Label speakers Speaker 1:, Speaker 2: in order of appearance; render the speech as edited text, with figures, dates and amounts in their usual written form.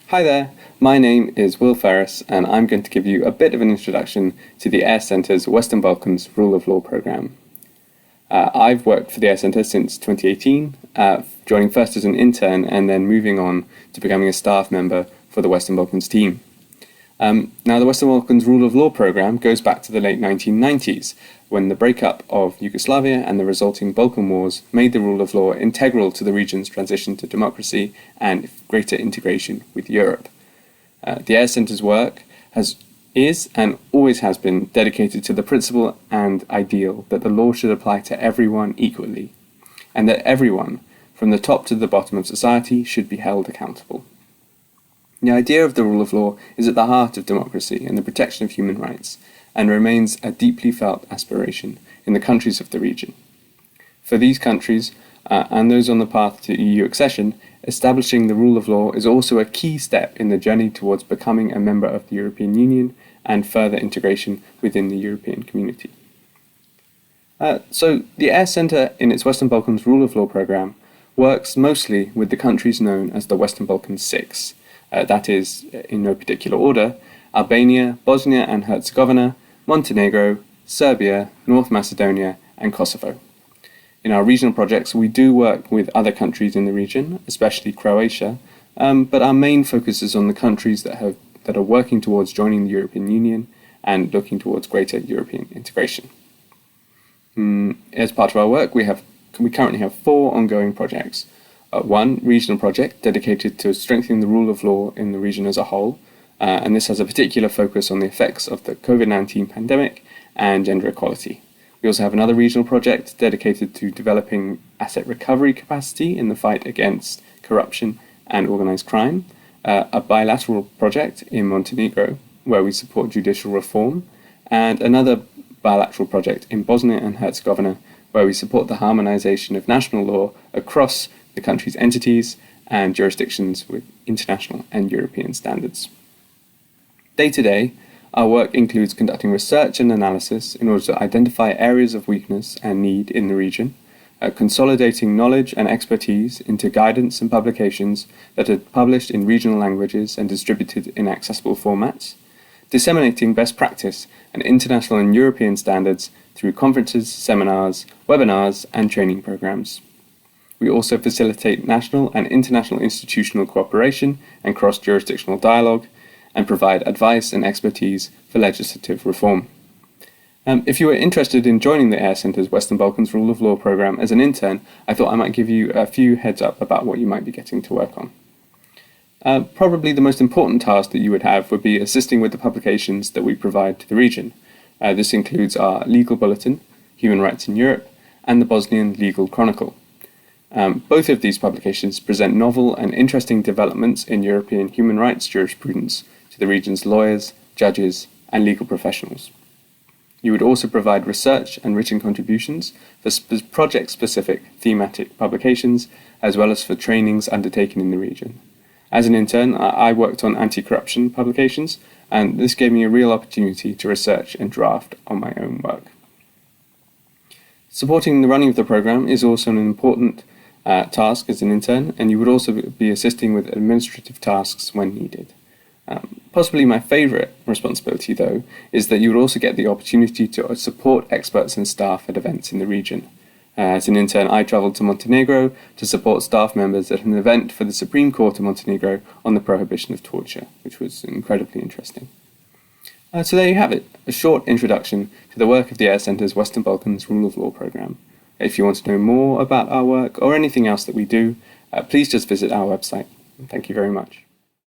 Speaker 1: Hi there, my name is Will Ferris and I'm going to give you a bit of an introduction to the AIRE Centre's Western Balkans Rule of Law programme. I've worked for the AIRE Centre since 2018, joining first as an intern and then moving on to becoming a staff member for the Western Balkans team. Now, the Western Balkans Rule of Law programme goes back to the late 1990s, when the breakup of Yugoslavia and the resulting Balkan Wars made the rule of law integral to the region's transition to democracy and greater integration with Europe. The AIRE Centre's work is and always has been dedicated to the principle and ideal that the law should apply to everyone equally, and that everyone, from the top to the bottom of society, should be held accountable. The idea of the rule of law is at the heart of democracy and the protection of human rights, and remains a deeply felt aspiration in the countries of the region. For these countries, and those on the path to EU accession, establishing the rule of law is also a key step in the journey towards becoming a member of the European Union and further integration within the European community. So the AIRE Centre, in its Western Balkans Rule of Law programme, works mostly with the countries known as the Western Balkans Six. That is, in no particular order, Albania, Bosnia and Herzegovina, Montenegro, Serbia, North Macedonia and Kosovo. In our regional projects, we do work with other countries in the region, especially Croatia, but our main focus is on the countries that are working towards joining the European Union and looking towards greater European integration. As part of our work, we currently have 4 ongoing projects. One regional project dedicated to strengthening the rule of law in the region as a whole, and this has a particular focus on the effects of the COVID-19 pandemic and gender equality. We also have another regional project dedicated to developing asset recovery capacity in the fight against corruption and organised crime, a bilateral project in Montenegro where we support judicial reform, and another bilateral project in Bosnia and Herzegovina where we support the harmonisation of national law across the country's entities and jurisdictions with international and European standards. Day to day, our work includes conducting research and analysis in order to identify areas of weakness and need in the region, consolidating knowledge and expertise into guidance and publications that are published in regional languages and distributed in accessible formats, disseminating best practice and international and European standards through conferences, seminars, webinars and training programs. We also facilitate national and international institutional cooperation and cross-jurisdictional dialogue, and provide advice and expertise for legislative reform. If you are interested in joining the AIRE Centre's Western Balkans Rule of Law programme as an intern, I thought I might give you a few heads up about what you might be getting to work on. Probably the most important task that you would be assisting with the publications that we provide to the region. This includes our Legal Bulletin, Human Rights in Europe, and the Bosnian Legal Chronicle. Both of these publications present novel and interesting developments in European human rights jurisprudence to the region's lawyers, judges, and legal professionals. You would also provide research and written contributions for project-specific thematic publications, as well as for trainings undertaken in the region. As an intern, I worked on anti-corruption publications, and this gave me a real opportunity to research and draft on my own work. Supporting the running of the programme is also an important task as an intern, and you would also be assisting with administrative tasks when needed. Possibly my favourite responsibility, though, is that you would also get the opportunity to support experts and staff at events in the region. As an intern, I travelled to Montenegro to support staff members at an event for the Supreme Court of Montenegro on the prohibition of torture, which was incredibly interesting. So there you have it, a short introduction to the work of the AIRE Centre's Western Balkans Rule of Law programme. If you want to know more about our work or anything else that we do, please just visit our website. Thank you very much.